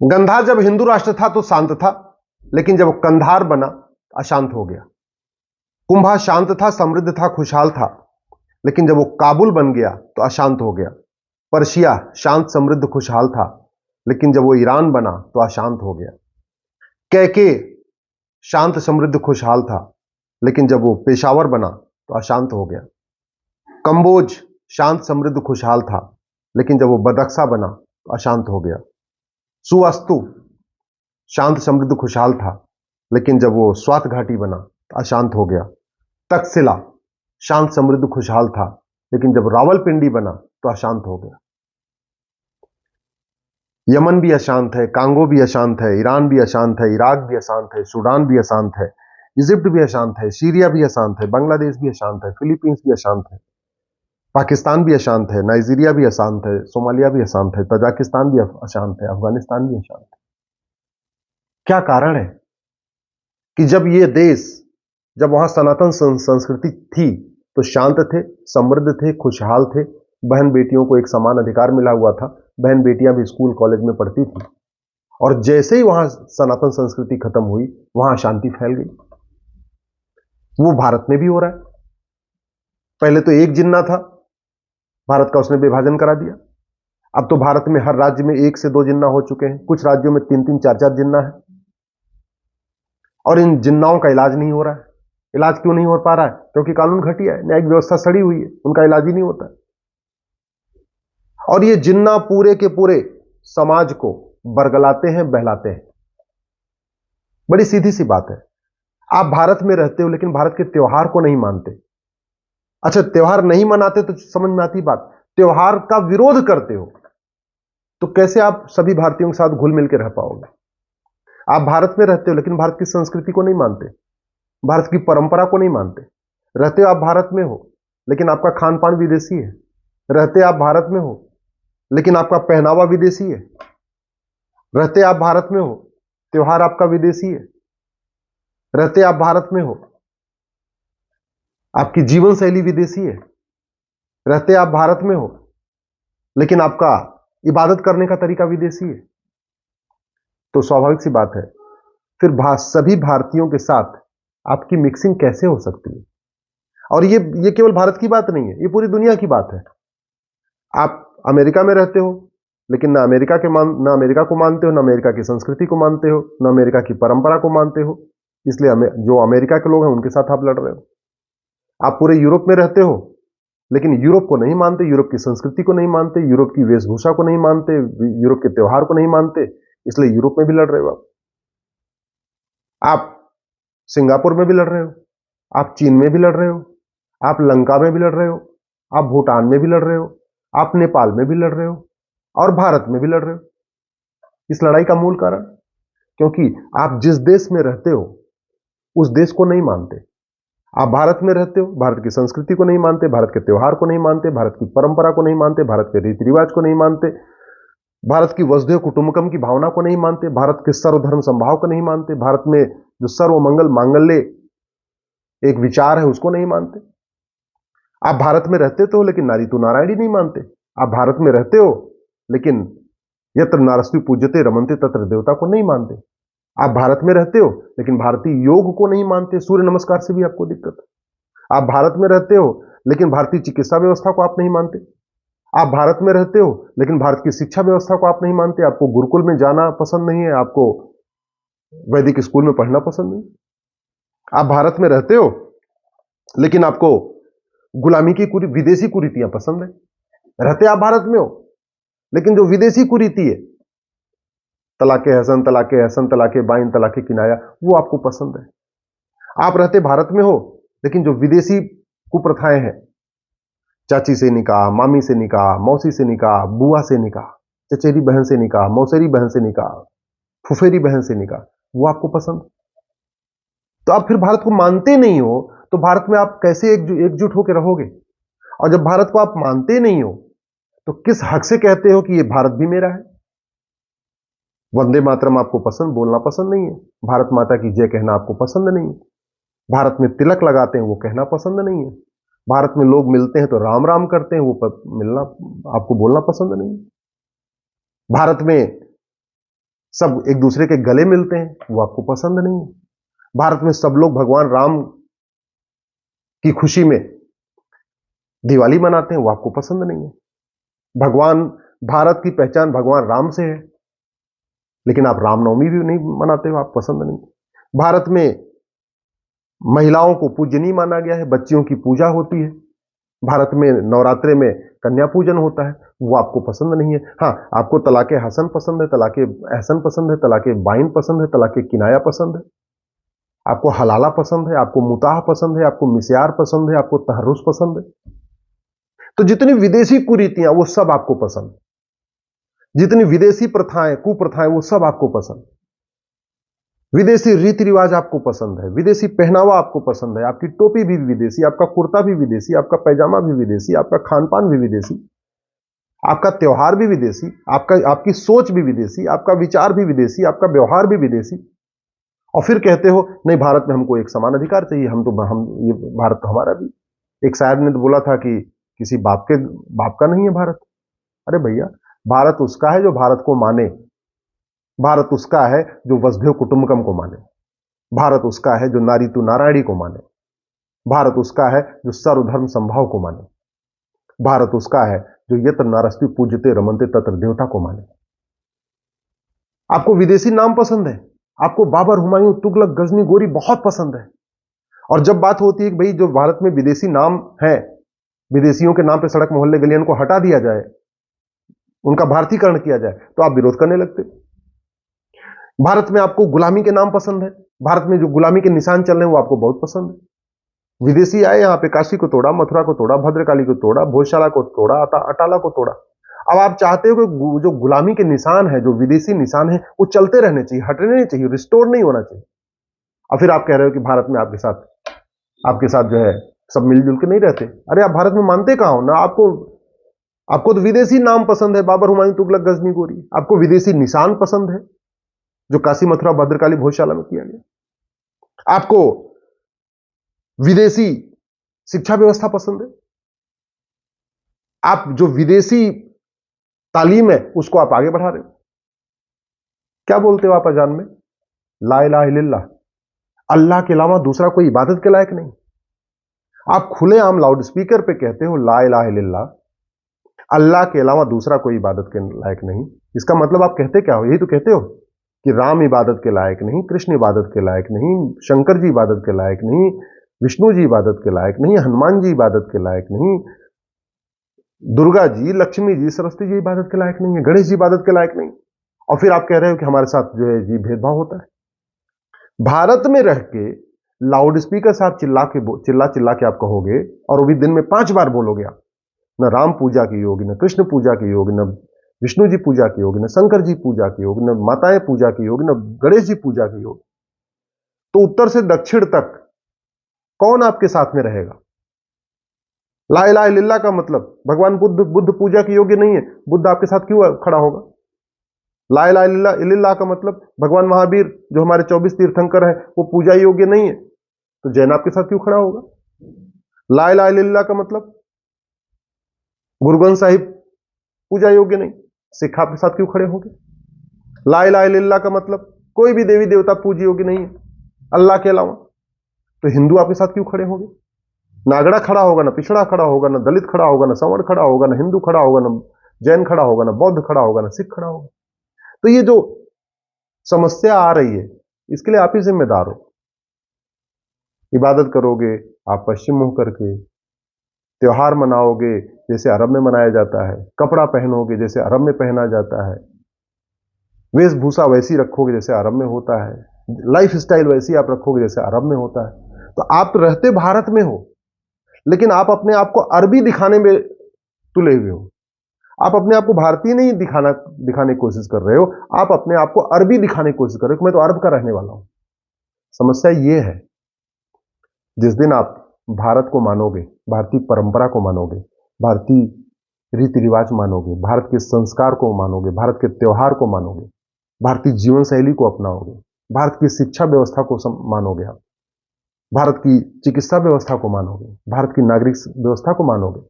गंधार जब हिंदू राष्ट्र था तो शांत था, लेकिन जब वो कंधार बना अशांत हो गया। कुंभा शांत था, समृद्ध था, खुशहाल था, लेकिन जब वो काबुल बन गया तो अशांत हो गया। पर्शिया शांत, समृद्ध, खुशहाल था, लेकिन जब वो ईरान बना तो अशांत हो गया। कैके शांत, समृद्ध, खुशहाल था, लेकिन जब वो पेशावर बना तो अशांत हो गया। कंबोज शांत, समृद्ध, खुशहाल था, लेकिन जब वो बदक्सा बना तो अशांत हो गया। सुअस्तु शांत, समृद्ध, खुशहाल था, लेकिन जब वो स्वात घाटी बना तो अशांत हो गया। तक्षशिला शांत, समृद्ध, खुशहाल था, लेकिन जब रावलपिंडी बना तो अशांत हो गया। यमन भी अशांत है, कांगो भी अशांत है, ईरान भी अशांत है, इराक भी अशांत है, सूडान भी अशांत है, इजिप्ट भी अशांत है, सीरिया भी अशांत है, बांग्लादेश भी अशांत है, फिलीपींस भी अशांत है, पाकिस्तान भी अशांत है, नाइजीरिया भी अशांत है, सोमालिया भी अशांत है, तजाकिस्तान भी अशांत है, अफगानिस्तान भी अशांत है। क्या कारण है कि जब ये देश, जब वहां सनातन संस्कृति थी तो शांत थे, समृद्ध थे, खुशहाल थे, बहन बेटियों को एक समान अधिकार मिला हुआ था, बहन बेटियां भी स्कूल कॉलेज में पढ़ती थी। और जैसे ही वहां सनातन संस्कृति खत्म हुई, वहां अशांति फैल गई। वो भारत में भी हो रहा है। पहले तो एक जिन्ना था, भारत का उसने विभाजन करा दिया। अब तो भारत में हर राज्य में 1 से 2 जिन्ना हो चुके हैं, कुछ राज्यों में 3-3, 4-4 जिन्ना है। और इन जिन्नाओं का इलाज नहीं हो रहा है। इलाज क्यों नहीं हो पा रहा है? क्योंकि कानून घटिया है, न्यायिक व्यवस्था सड़ी हुई है, उनका इलाज ही नहीं होता है। और ये जिन्ना पूरे के पूरे समाज को बरगलाते हैं, बहलाते हैं। बड़ी सीधी सी बात है। आप भारत में रहते हो लेकिन भारत के त्योहार को नहीं मानते। अच्छा, त्योहार नहीं मनाते तो समझ में आती बात, त्योहार का विरोध करते हो तो कैसे आप सभी भारतीयों के साथ घुल मिल के रह पाओगे? आप भारत में रहते हो लेकिन भारत की संस्कृति को नहीं मानते, भारत की परंपरा को नहीं मानते। रहते आप भारत में हो लेकिन आपका खान पान विदेशी है। रहते आप भारत में हो लेकिन आपका पहनावा विदेशी है। रहते आप भारत में हो, त्योहार आपका विदेशी है। रहते आप भारत में हो, आपकी जीवन शैली विदेशी है। रहते आप भारत में हो लेकिन आपका इबादत करने का तरीका विदेशी है। तो स्वाभाविक सी बात है, फिर सभी भारतीयों के साथ आपकी मिक्सिंग कैसे हो सकती है? और ये केवल भारत की बात नहीं है, ये पूरी दुनिया की बात है। आप अमेरिका में रहते हो लेकिन ना अमेरिका को मानते हो, ना अमेरिका की संस्कृति को मानते हो, ना अमेरिका की परंपरा को मानते हो। इसलिए जो अमेरिका के लोग हैं उनके साथ आप लड़ रहे हो। आप पूरे यूरोप में रहते हो लेकिन यूरोप को नहीं मानते, यूरोप की संस्कृति को नहीं मानते, यूरोप की वेशभूषा को नहीं मानते, यूरोप के त्योहार को नहीं मानते, इसलिए यूरोप में भी लड़ रहे हो। आप सिंगापुर में भी लड़ रहे हो, आप चीन में भी लड़ रहे हो, आप लंका में भी लड़ रहे हो, आप भूटान में भी लड़ रहे हो, आप नेपाल में भी लड़ रहे हो और भारत में भी लड़ रहे हो। इस लड़ाई का मूल कारण, क्योंकि आप जिस देश में रहते हो उस देश को नहीं मानते। आप भारत में रहते हो, भारत की संस्कृति को नहीं मानते, भारत के त्योहार को नहीं मानते, भारत की परंपरा को नहीं मानते, भारत के रीति रिवाज को नहीं मानते, भारत की वसुधैव कुटुंबकम की भावना को नहीं मानते, भारत के सर्वधर्म संभाव को नहीं मानते, भारत में जो सर्वमंगल मांगल्य एक विचार है उसको नहीं मानते। आप भारत में रहते तो हो लेकिन नारी तू नारायणी नहीं मानते। आप भारत में रहते हो लेकिन यत्र नारस्ति पूज्यते रमन्ते तत्र देवता को नहीं मानते। आप भारत में रहते हो लेकिन भारतीय योग को नहीं मानते, सूर्य नमस्कार से भी आपको दिक्कत है। आप भारत में रहते हो लेकिन भारतीय चिकित्सा व्यवस्था को आप नहीं मानते। आप भारत में रहते हो लेकिन भारत की शिक्षा व्यवस्था को आप नहीं मानते। आपको गुरुकुल में जाना पसंद नहीं है, आपको वैदिक स्कूल में पढ़ना पसंद नहीं। आप भारत में रहते हो लेकिन आपको गुलामी की विदेशी कुरीतियां पसंद है। रहते आप भारत में हो लेकिन जो विदेशी कुरीति है, तलाके हसन, तलाके हसन, तलाके बाइन, तलाके किनाया, वो आपको पसंद है। आप रहते भारत में हो लेकिन जो विदेशी कुप्रथाएं हैं, चाची से निकाह, मामी से निकाह, मौसी से निकाह, बुआ से निकाह, चचेरी बहन से निकाह, मौसेरी बहन से निकाह, फुफेरी बहन से निकाह, वो आपको पसंद। तो आप फिर भारत को मानते नहीं हो तो भारत में आप कैसे एकजुट होकर रहोगे? और जब भारत को आप मानते नहीं हो तो किस हक से कहते हो कि ये भारत भी मेरा है? वंदे मातरम आपको पसंद, बोलना पसंद नहीं है। भारत माता की जय कहना आपको पसंद नहीं है। भारत में तिलक लगाते हैं, वो कहना पसंद नहीं है। भारत में लोग मिलते हैं तो राम राम करते हैं, वो मिलना आपको बोलना पसंद नहीं है। भारत में सब एक दूसरे के गले मिलते हैं, वो आपको पसंद नहीं है। भारत में सब लोग भगवान राम की खुशी में दिवाली मनाते हैं, वो आपको पसंद नहीं है। भगवान भारत की पहचान भगवान राम से है, लेकिन आप रामनवमी भी नहीं मनाते हो, आप पसंद नहीं। भारत में महिलाओं को पूजनीय माना गया है, बच्चियों की पूजा होती है। भारत में नवरात्रे में कन्या पूजन होता है, वो आपको पसंद नहीं है। हाँ, आपको तलाके हसन पसंद है, तलाके एहसन पसंद है, तलाके बाइन पसंद है, तलाके किनाया पसंद है, आपको हलाला पसंद है, आपको मुताह पसंद है, आपको मिस्यार पसंद है, आपको तहरुस पसंद है। तो जितनी विदेशी कुरीतियां वो सब आपको पसंद, जितनी विदेशी प्रथाएं कुप्रथाएं वो सब आपको पसंद, विदेशी रीति रिवाज आपको पसंद है, विदेशी पहनावा आपको पसंद है, आपकी टोपी भी विदेशी, आपका कुर्ता भी विदेशी, आपका पैजामा भी विदेशी, आपका खान पान भी विदेशी, आपका त्योहार भी विदेशी, आपकी सोच भी विदेशी, आपका विचार भी विदेशी, आपका व्यवहार भी विदेशी। और फिर कहते हो नहीं, भारत में हमको एक समान अधिकार चाहिए, हम ये भारत तो हमारा भी। एक शायर ने तो बोला था कि किसी बाप का नहीं है भारत। अरे भैया, भारत उसका है जो भारत को माने, भारत उसका है जो वसुधैव कुटुंबकम को माने, भारत उसका है जो नारी तु नारायणी को माने, भारत उसका है जो सर्वधर्म संभाव को माने, भारत उसका है जो यत्र नारस्ति पूज्यते रमनते तत्र देवता को माने। आपको विदेशी नाम पसंद है, आपको बाबर, हुमायूं, तुगलक, गजनी, गोरी बहुत पसंद है। और जब बात होती है कि भाई जो भारत में विदेशी नाम है, विदेशियों के नाम पे सड़क मोहल्ले गलियां को हटा दिया जाए, उनका भारतीकरण किया जाए, तो आप विरोध करने लगते। भारत में आपको गुलामी के नाम पसंद है, भारत में जो गुलामी के निशान चल रहे हैं वो आपको बहुत पसंद है। विदेशी आए यहां पे, काशी को तोड़ा, मथुरा को तोड़ा, भद्रकाली को तोड़ा, भोजशाला को तोड़ा, अटाला को तोड़ा। अब आप चाहते हो कि जो गुलामी के निशान है, जो विदेशी निशान है, वो चलते रहने चाहिए, हटने नहीं चाहिए, रिस्टोर नहीं होना चाहिए। और फिर आप कह रहे हो कि भारत में आपके साथ जो है सब मिलजुल के नहीं रहते। अरे आप भारत में मानते कहां हो ना? आपको तो विदेशी नाम पसंद है, बाबर, हुमायूं, तुगलक, गजनी, गोरी। आपको विदेशी निशान पसंद है जो काशी, मथुरा, भद्रकाली, भोजशाला में किया गया। आपको विदेशी शिक्षा व्यवस्था पसंद है, आप जो विदेशी तालीम है उसको आप आगे बढ़ा रहे हो। क्या बोलते हो आप अजान में? ला इलाहा इल्लल्लाह, अल्लाह के अलावा दूसरा कोई इबादत के लायक नहीं। आप खुलेआम लाउड स्पीकर पे कहते हो ला इलाहा इल्लल्लाह, अल्लाह के अलावा दूसरा कोई इबादत के लायक नहीं। इसका मतलब आप कहते क्या हो? यही तो कहते हो कि राम इबादत के लायक नहीं, कृष्ण इबादत के लायक नहीं, शंकर जी इबादत के लायक नहीं, विष्णु जी इबादत के लायक नहीं, हनुमान जी इबादत के लायक नहीं, दुर्गा जी, लक्ष्मी जी, सरस्वती जी इबादत के लायक नहीं है, गणेश जी इबादत के लायक नहीं। और फिर आप कह रहे हो कि हमारे साथ जो है जी भेदभाव होता है। भारत में रह के लाउड स्पीकर से आप चिल्ला के आप कहोगे, और वो भी दिन में 5 बार बोलोगे आप, न राम पूजा की होगी, न कृष्ण पूजा की होगी, न विष्णु जी पूजा की होगी, न शंकर जी पूजा की होगी, न माताएं पूजा की होगी, न गणेश जी पूजा की होगी, तो उत्तर से दक्षिण तक कौन आपके साथ में रहेगा? ला इलाहा इल्लल्लाह का मतलब भगवान बुद्ध पूजा की योग्य नहीं है, बुद्ध आपके साथ क्यों खड़ा होगा? ला इलाहा इल्लल्लाह का मतलब भगवान महावीर जो हमारे 24 तीर्थंकर हैं वो पूजा योग्य नहीं है, तो जैन आपके साथ क्यों खड़ा होगा? ला इलाहा इल्लल्लाह का मतलब गुरु ग्रंथ साहिब पूजा योग्य नहीं, सिख आपके साथ क्यों खड़े होंगे? ला इलाहा इल्लल्लाह का मतलब कोई भी देवी देवता पूज्य योग्य नहीं है अल्लाह के अलावा, तो हिंदू आपके साथ क्यों खड़े होंगे? नागड़ा खड़ा होगा, ना पिछड़ा खड़ा होगा, ना दलित खड़ा होगा, ना संवर्ण खड़ा होगा, ना हिंदू खड़ा होगा, ना जैन खड़ा होगा, ना बौद्ध खड़ा होगा, ना सिख खड़ा होगा। तो ये जो समस्या आ रही है इसके लिए आप ही जिम्मेदार हो। इबादत करोगे आप पश्चिम मुंह करके, त्योहार मनाओगे जैसे अरब में मनाया जाता है, कपड़ा पहनोगे जैसे अरब में पहना जाता है, वेशभूषा वैसी रखोगे जैसे अरब में होता है, लाइफ स्टाइल वैसी आप रखोगे जैसे अरब में होता है। तो आप रहते भारत में हो, लेकिन आप अपने आप को अरबी दिखाने में तुले हुए हो। आप अपने आप को भारतीय नहीं दिखाने की कोशिश कर रहे हो, आप अपने आप को अरबी दिखाने की कोशिश कर रहे हो कि मैं तो अरब का रहने वाला हूं। समस्या यह है, जिस दिन आप भारत को मानोगे, भारतीय परंपरा को मानोगे, भारतीय रीति रिवाज मानोगे, भारत के संस्कार को मानोगे, भारत के त्योहार को मानोगे, भारतीय जीवन शैली को अपनाओगे, भारत की शिक्षा व्यवस्था को मानोगे, आप भारत की चिकित्सा व्यवस्था को मानोगे, भारत की नागरिक व्यवस्था को मानोगे,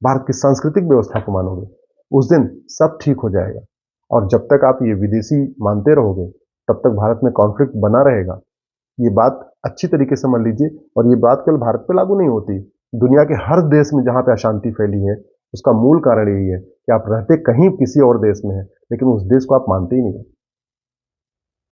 भारत की सांस्कृतिक व्यवस्था को मानोगे, उस दिन सब ठीक हो जाएगा। और जब तक आप ये विदेशी मानते रहोगे तब तक भारत में कॉन्फ्लिक्ट बना रहेगा। ये बात अच्छी तरीके से समझ लीजिए। और ये बात केवल भारत पे लागू नहीं होती, दुनिया के हर देश में जहां पे अशांति फैली है उसका मूल कारण यही है कि आप रहते कहीं किसी और देश में हैं लेकिन उस देश को आप मानते ही नहीं।